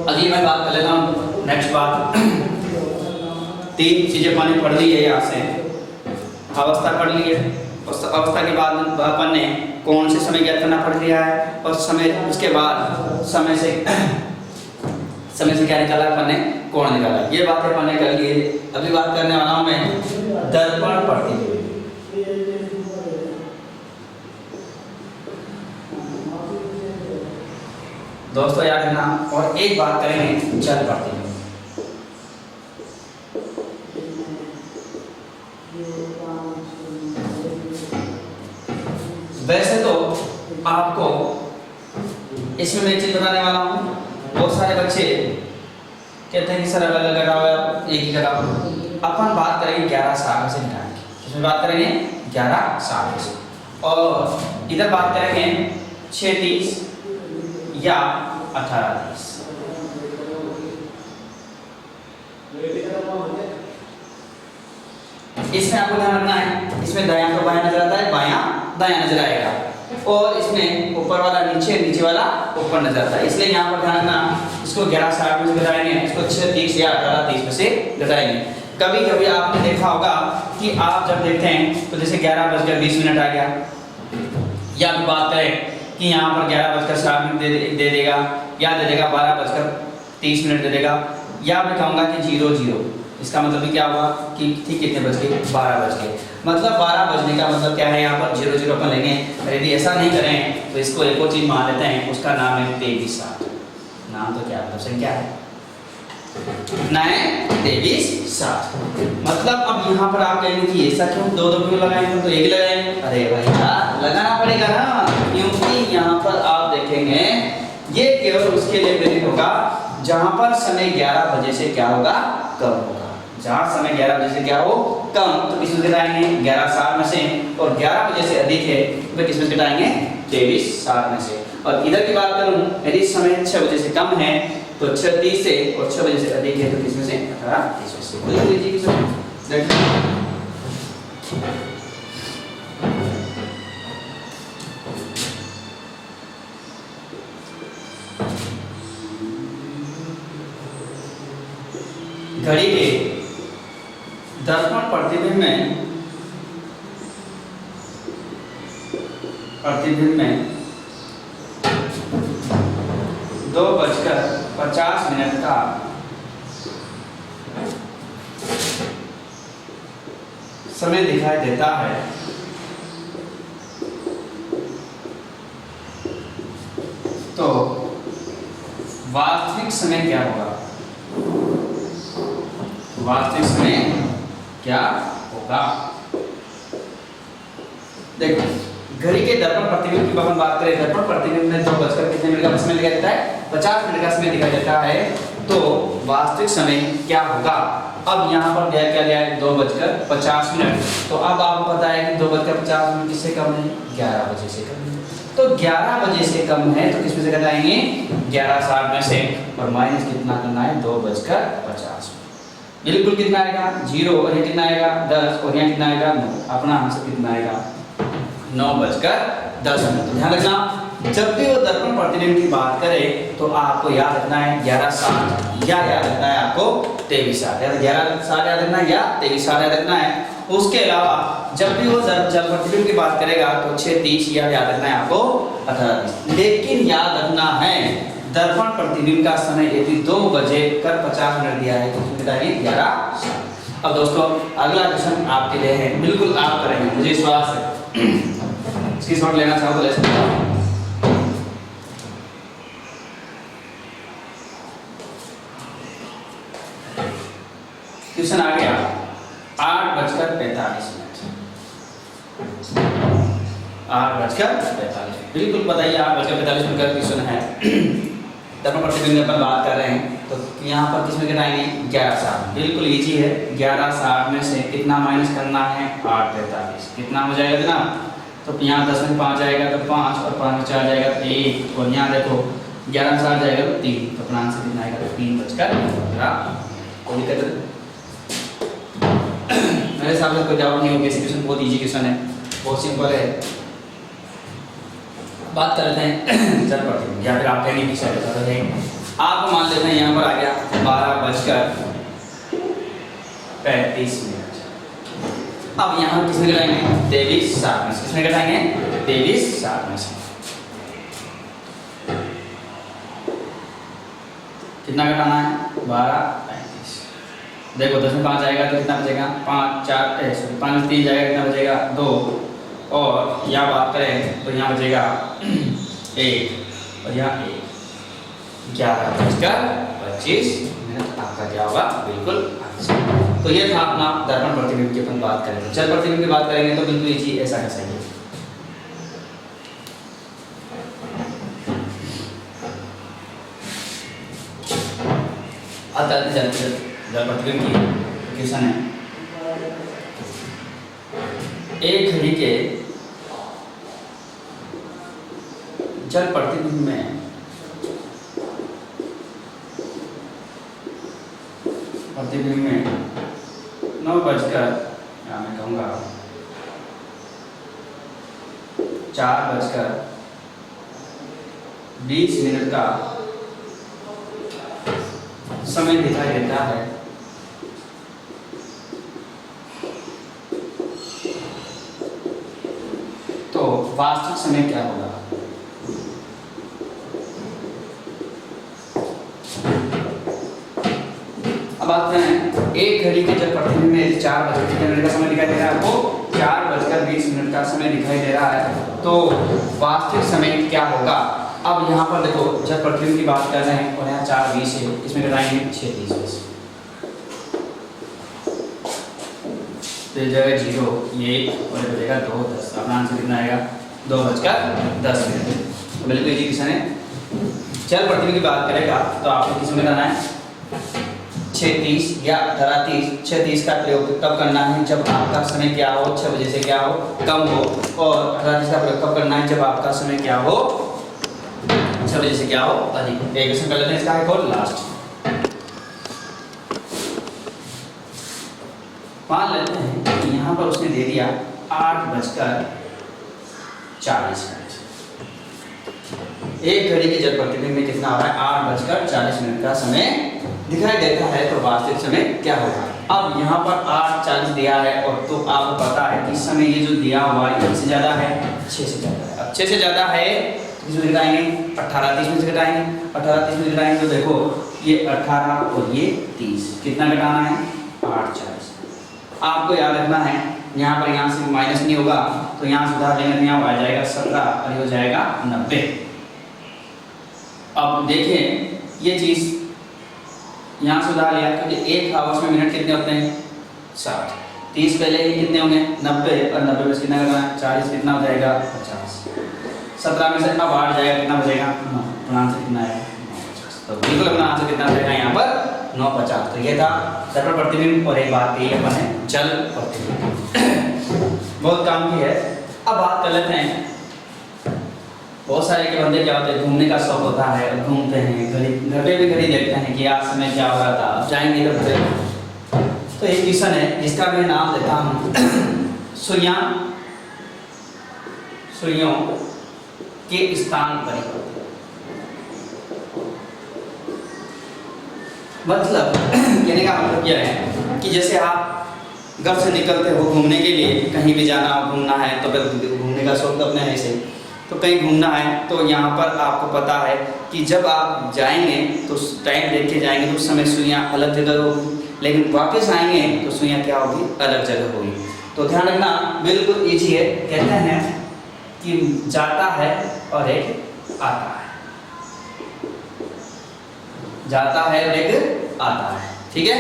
अभी मैं बात कर लेता हूँ नेक्स्ट बात। 3 चीजें अपन पढ़ ली है, यहाँ से अवस्था पढ़ ली है, उस अवस्था के बाद अपन ने कोण से समय ज्ञात करना पढ़ लिया है, और समय उसके बाद समय से क्या निकाला अपन ने, कोण निकाला। ये बातें अपन ने कर ली है। अभी बात करने वाला हूँ मैं दर्पण प्रतिबिंब। दोस्तों याद रखना, और एक बात करेंगे जल प्रतिबिंब। वैसे तो आपको इसमें मैं एक चीज बताने वाला हूँ, बहुत सारे बच्चे कहते हैं कि सर अलग अलग लगाओ या एक ही लगाओ। अपन बात करेंगे 11/60 से निकालने की, इसमें बात करेंगे 11/60 से, और इधर बात करेंगे 6:30 या 18:30। इसमें आपको ध्यान रखना है, इसमें दायां तो बायां नजर आता है, बायां दायां नजर आएगा, और इसमें ऊपर वाला नीचे, नीचे वाला ऊपर नजर आता है। इसलिए यहाँ पर ध्यान रखना, इसको 11/60 में से घटाएंगे, इसको 6:30 या 18:30 में से घटाएंगे। कभी कभी आपने देखा होगा कि आप जब देखते हैं तो जैसे 11:20 आ गया, या फिर बात करें कि यहाँ पर 11:60 दे देगा, या दे देगा 12:30 दे देगा, या मैं कहूँगा कि 00। इसका मतलब भी क्या होगा कि ठीक कितने बज गए 12 बज गए, मतलब 12 बजने का मतलब क्या है, यहाँ पर 00 अपन लेंगे। यदि ऐसा नहीं करें तो इसको एक और चीज मान लेते हैं, उसका नाम है 23/60। नाम तो क्या मतलब संख्या है, कितना है 23/60। मतलब अब यहाँ पर आप कहेंगे कि ऐसा क्यों 2 क्यों लगाएंगे, तो एक लगाएंगे। अरे भैया लगाना पड़ेगा ना, क्योंकि यहाँ पर आप देखेंगे ये केवल उसके लिए वैलिड होगा जहाँ पर समय 11 बजे से क्या होगा, कम होगा। जहाँ समय 11 बजे से क्या हो, कम, तो किस में घटाएंगे 11/60 में से, और 11 बजे से अधिक है तो किस में घटाएंगे 23/60 में से। और इधर की बात करूं, यदि समय 6 बजे से कम है तो 6:30 से, और 6 बजे से अधिक है तो किस में से 18:30 में से। बोल लीजिए किस में, देखिए घड़ी के दर्पण प्रतिबिंब में 2:50 का समय दिखाई देता है। तो वास्तविक समय क्या होगा, वास्तविक समय क्या होगा। देखो घड़ी के दर्पण प्रतिबिंब की अपन बात करें, दर्पण प्रतिबिंब में 2:50 कितने मिनट का समय दिखाई देता है, 50 मिनट का समय दिखाई देता है। तो वास्तविक समय क्या होगा, अब यहाँ पर दिया क्या दिया है 2:50। तो अब आपको पता है कि 2:50 किससे कम है, 11 बजे से कम है। तो 11 बजे से कम है तो किस में से घटाएंगे 11:60 में से, और माइनस कितना करना है 2:50। बिल्कुल कितना आएगा 0, और ये कितना आएगा 10, और यहाँ कितना आएगा 9। अपना आंसर कितना आएगा 9:10। तो ध्यान रखना जब भी वो दर्पण प्रतिबिंब की बात करे तो आपको याद रखना है 11:60 या याद रखना है आपको 23:60, या 11:60 याद रखना है या 23:60 याद रखना है। उसके अलावा जब भी वो जब प्रतिबिंब की बात करेगा तो 6:30 या याद रखना है आपको 18:30। लेकिन याद रखना है दर्पण प्रतिबिंब का समय यदि 2:50 दिया है तो बताइए 11:60। अब दोस्तों अगला क्वेश्चन आपके लिए है, बिल्कुल आप करेंगे मुझे विश्वास है। इसकी शॉट लेना चाहो तो ले सकते हो। क्वेश्चन आ गया 8:45। 8:45 बिल्कुल बताइए 8:45 मिनट का क्वेश्चन है। दर्पण प्रतिबिंब पर बात कर रहे हैं तो यहाँ पर किस में घटाएंगे 11:60। बिल्कुल इजी है, 11:60 में से कितना माइनस करना है 8:45। कितना हो जाएगा जनाब, तो यहाँ 10 में 5 आएगा तो 5, और 5 में 4 जाएगा तो 1, और यहाँ देखो 11:60 जाएगा तो 3, तो अपना आंसर कितना आएगा 3:15। कोई दिक्कत मेरे हिसाब से कोई जवाब नहीं होगा। इसी क्वेश्चन बहुत इजी क्वेश्चन है, बहुत सिंपल है। बात कर लेते हैं चल पड़ते हैं, या फिर आप कहेंगे कि शायद बता देंगे। आपको मान लेते हैं यहाँ पर आ गया 12:35। अब यहाँ किसमें घटाएंगे 23:60 में से, किसमें घटाएंगे 23:60 में से कितना घटाना है 12:35। देखो 10 में 5 आएगा तो कितना बचेगा 5, 4 5 में 3 जाएगा कितना बचेगा 2, और यहाँ बात करें तो यहाँ बचेगा 1, और यहाँ 1। 11:25 आपका क्या होगा बिल्कुल। तो ये था अपना दर्पण प्रतिबिंब की अपन बात करेंगे। चल प्रतिबिंब की बात करेंगे तो बिल्कुल इजी ऐसा कैसा है। जल प्रतिबिंब की क्वेश्चन है, एक घड़ी के जल प्रतिबिंब में प्रतिबिंब में 9:00 या मैं कहूँगा 4:20 का समय दिखाई देता है। तो वास्तविक समय क्या होगा। अब बात करें एक घड़ी के जल प्रतिबिंब में 4:20 का समय दिखाई दे रहा है, आपको 4:20 का समय दिखाई दे रहा है, तो वास्तविक समय क्या होगा। अब यहाँ पर देखो जल प्रतिबिंब की बात कर रहे हैं और यहाँ 4:20 है, इसमें घटाएंगे 6:30 तो ये जगह 0 ये 1 और बचेगा 2:10। अपना आंसर कितना आएगा 2:10। तो बिल्कुल इजी क्वेश्चन है। जल प्रतिबिंब की बात करेगा तो आपको किस में करना है 6:30 या 18:30। 6:30 का प्रयोग तब करना है जब आपका समय क्या हो 6 बजे से क्या हो कम हो, और 18:30 का प्रयोग तब करना है जब आपका समय क्या हो 6 बजे से क्या हो अधिक। एक क्वेश्चन कर लेते हैं, इसका एक और लास्ट मान लेते हैं कि यहाँ पर उसने दे दिया 8:40। एक घड़ी के जल प्रतिबिंब में कितना हो रहा है 8:40 का समय दिखाई देता है, तो वास्तविक समय क्या होगा। अब यहाँ पर 8:40 दिया है और तो आपको पता है कि समय ये जो दिया हुआ है 1 से ज़्यादा है 6 से ज़्यादा है। अब 6 से ज़्यादा है इसमें घटाएंगे 18:30 में से घटाएंगे 18:30 में घटाएंगे तो देखो ये 18 और ये 30 कितना घटाना है 8:40। आपको याद रखना है यहाँ पर यहाँ से माइनस नहीं होगा तो यहाँ सुधार लेंगे, यहाँ आ जाएगा 17 और ये हो जाएगा 90। अब देखें ये चीज़ यहाँ सुधार लिया क्योंकि 1 आवर्स में मिनट कितने होते हैं 60। 30 पहले ही कितने होंगे 90, और 90 में से कितना करना है 40 कितना हो जाएगा 50। 17 में से अब 8 जाएगा कितना बचेगा 9। अपना आंसर कितना आएगा 9:50। तो बिल्कुल अपना आंसर कितना जाएगा यहाँ पर 9:50। तो ये था दर्पण प्रतिबिंब और एक बात ये अपन है जल प्रतिबिंब बहुत काम की है। अब बात कर लेते हैं बहुत सारे के बंदे क्या होते हैं, घूमने का शौक होता है, घूमते हैं, घड़ी घर पे भी घड़ी देखते हैं कि आज समय क्या हो रहा था, अब जाएंगे इधर। तो एक क्वेश्चन है जिसका मैं नाम देता हूँ सुइयों के स्थान परिवर्तन। मतलब कहने का मतलब यह है कि जैसे आप घर से निकलते हो घूमने के लिए, कहीं भी जाना हो, घूमना है, तो फिर घूमने का शौक तो अपने है से, तो कहीं घूमना है तो यहाँ पर आपको पता है कि जब आप जाएंगे तो टाइम देख के जाएंगे तो उस समय सुइयाँ अलग जगह होगी, लेकिन वापस आएंगे तो सुइयाँ क्या होगी, अलग जगह होगी। तो ध्यान रखना, बिल्कुल ईजी है। कहते हैं कि जाता है और एक आता है, जाता है और एक आता है, ठीक है।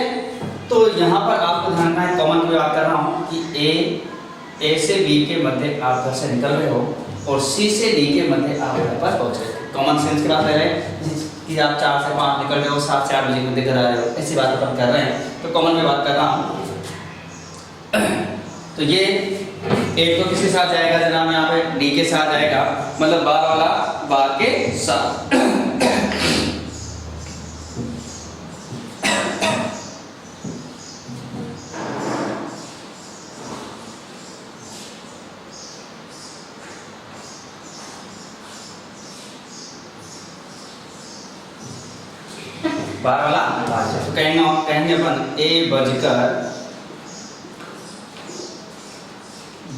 तो यहाँ पर आपको ध्यान रखना है, कॉमन की बात कर रहा हूँ कि ए से बी के मध्य आप घर से निकल रहे हो और सी से डी के मध्य आप घर पर पहुँच रहे हो। कॉमन सेंस की बात कर रहे हैं कि आप 4 से 5 निकल रहे हो, 7 से 8 बजे के मध्य घर आ रहे हो, ऐसी बात अपन कर रहे हैं। तो कॉमन में बात कर रहा हूँ। तो ये एक तो किसके साथ जाएगा जनाब, यहाँ पे डी के साथ जाएगा, मतलब बार वाला बार के साथ। बार वाला बार से, तो कहेंगे अपन ए बजकर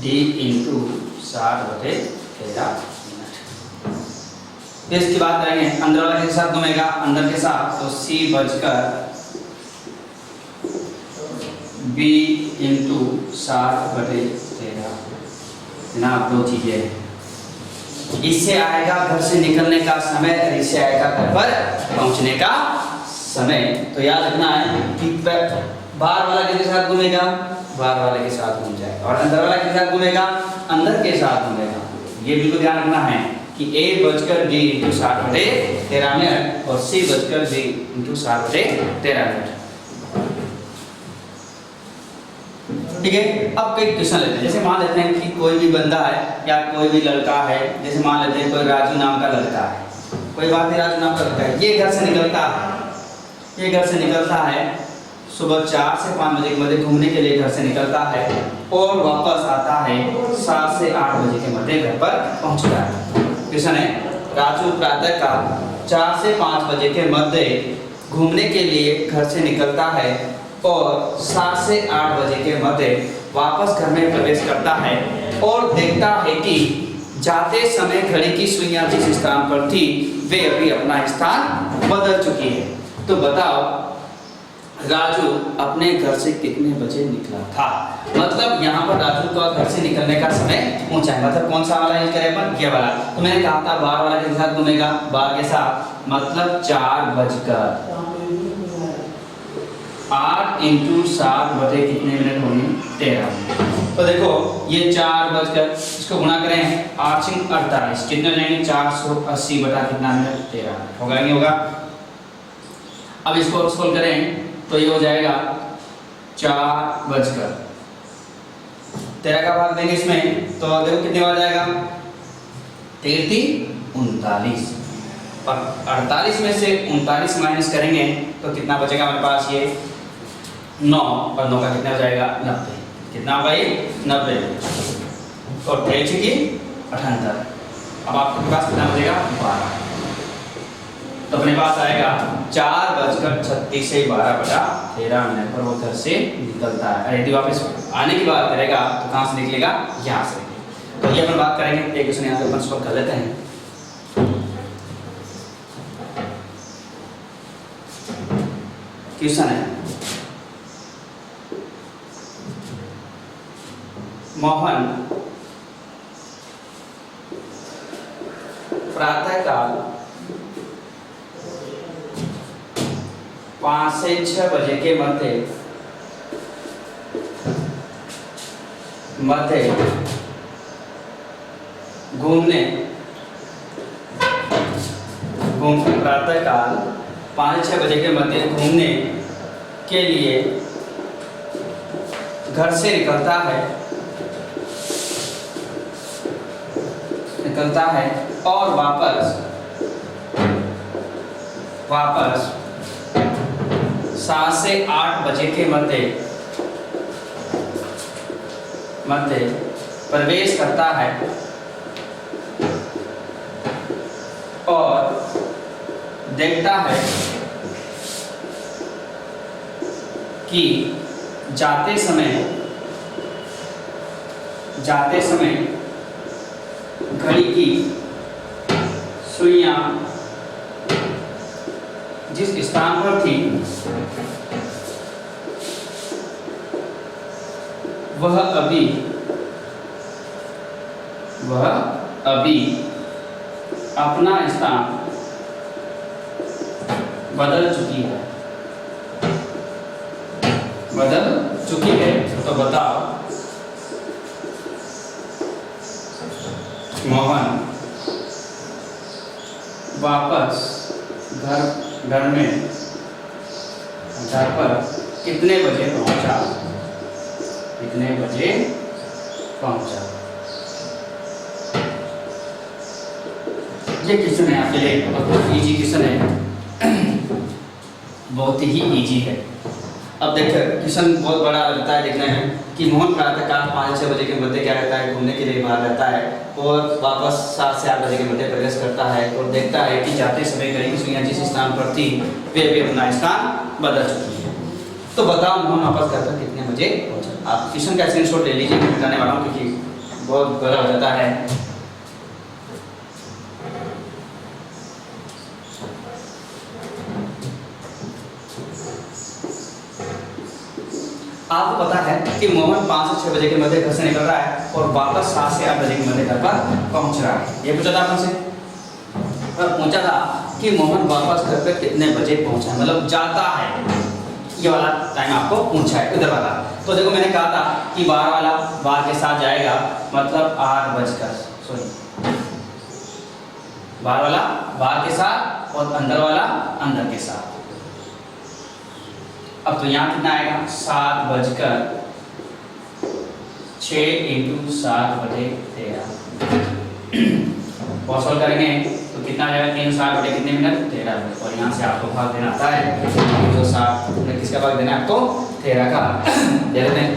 डी इंटू 60/13 मिनट। फिर इसकी बात करेंगे अंदर वाले के साथ घूमेगा, अंदर के साथ, तो सी बजकर बी इंटू 60/13। जनाब दो चीजें हैं, इससे आएगा घर से निकलने का समय और इससे आएगा घर पर पहुंचने का समय। तो याद रखना है कि बाहर वाला किसके साथ घूमेगा, बाहर वाले के साथ घूम जाएगा, और अंदर वाला किसके साथ घूमेगा, अंदर के साथ घूमेगा। ये बिल्कुल ध्यान रखना है कि ए बजकर बी इंटू 60/13 मिनट और सी बजकर बी इंटू 60/13 मिनट, ठीक है। अब कई क्वेश्चन लेते हैं, जैसे मान लेते हैं कि कोई भी बंदा है या कोई भी लड़का है, जैसे मान लेते हैं कोई राजू नाम का लड़का है, कोई बात नहीं, राजू नाम का लड़का है, ये घर से निकलता है सुबह 4 से 5 बजे के मध्य घूमने के लिए घर से निकलता है और वापस आता है 7 से 8 बजे के मध्य घर पर पहुंचता है। क्वेश्चन है, राजू प्रातः काल 4 से 5 बजे के मध्य घूमने के लिए घर से निकलता है और 7 से 8 बजे के मध्य वापस घर में प्रवेश करता है और देखता है कि जाते समय घड़ी की सुइयां जिस स्थान पर थी वे अभी अपना स्थान बदल चुकी है। तो बताओ राजू अपने घर से कितने बजे निकला था। मतलब यहाँ पर राजू का घर से निकलने का समय पूछा है, मतलब कौन सा वाला यूज करें अपन, ये वाला। तो मैंने कहा था बार वाला के साथ घूमेगा, बार के साथ, मतलब 4 बजकर 8 इंटू 7 बटे कितने मिनट होंगे, 13 मिनट। तो देखो ये 4 बजकर, इसको गुणा करें 8 से 48, कितने हो जाएंगे, 480 बटा कितना मिनट, 13 मिनट होगा, नहीं होगा। अब इसको सोल्व करें तो ये हो जाएगा 4 बजकर 13 का भाग देंगे इसमें, तो देखो कितने बार जाएगा, 39। और 48 में से 39 माइनस करेंगे तो कितना बचेगा हमारे पास, ये 9, और 9 का कितना हो जाएगा, 90। कितना होगा ये, 90। और 23 की 78। अब आपके पास कितना बचेगा, 12। तो अपने पास आएगा 4:36 से 12/13 मिनट पर वो घर से निकलता है। यदि वापस आने की बात करेगा तो कहाँ से निकलेगा, यहाँ से। तो ये अपन बात करेंगे, एक क्वेश्चन यहाँ पे अपन सॉल्व कर लेते हैं। क्वेश्चन है, मोहन प्रातः काल 5 से 6 बजे के मध्य घूमने प्रातः काल 5 से 6 बजे के मध्य घूमने के लिए घर से निकलता है, निकलता है और वापस 7 से 8 बजे के मध्य प्रवेश करता है और देखता है कि जाते समय घड़ी की सुइयां जिस स्थान पर थी वह अभी अपना स्थान बदल चुकी है। तो बताओ मोहन वापस घर पर कितने बजे पहुंचा? ये क्वेश्चन है आपके लिए बहुत इजी क्वेश्चन है, बहुत ही इजी है। अब देखिए क्वेश्चन बहुत बड़ा लगता है देखने में कि मोहन प्रातःकाल 5-6 बजे के मध्य क्या रहता है, घूमने के लिए बाहर रहता है और वापस 7 से 8 बजे के मध्य प्रवेश करता है और देखता है कि जाते समय घड़ी की सुइयां जिस स्थान पर थी वे भी अपना स्थान बदल चुकी है। तो बताओ मोहन वापस घर पर कितने बजे पहुंचा? आप क्वेश्चन का स्क्रीनशॉट ले लीजिए, मैं बताने वाला हूँ क्योंकि बहुत बड़ा हो जाता है। आपको पता है कि मोहन 5 से 6 बजे के मध्य घर से निकल रहा है और वापस 7 से 8 बजे के मध्य घर पर पहुंच रहा है। ये पूछा था आपसे और पूछा था कि मोहन वापस घर पे कितने बजे पहुंचा, मतलब जाता है, ये वाला टाइम आपको पूछा है उधर वाला। तो देखो मैंने कहा था कि बाहर वाला बाहर के साथ जाएगा, मतलब 8 बजकर, सॉरी बाहर वाला बाहर के साथ और अंदर वाला अंदर के साथ। अब तो यहाँ कितना आएगा 7 बजकर 6 × 7 बटे 13 और सॉल्व करेंगे तो कितना आ जाएगा 3 7 बटे कितने मिनट 13 मिनट। और यहाँ से आपको भाग देना आता है जो 7 किसका भाग देना है आपको 13 का दे देते हैं,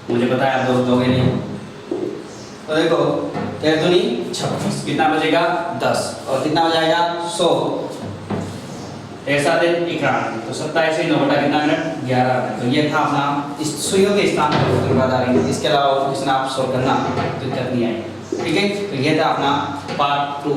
मुझे पता है आप दोगे नहीं। तो देखो 13 दूनी 26 कितना बजेगा 10 और कितना हो जाएगा 100 ऐसा दे 91 तो 27 से 9 बटा कितना मिनट 11 मिनट। तो ये था अपना इस सुइयों के स्थान पर उत्तर बता रही है। इसके अलावा क्वेश्चन आप सॉल्व करना दिक्कत नहीं आएगी, ठीक है। तो ये था अपना पार्ट 2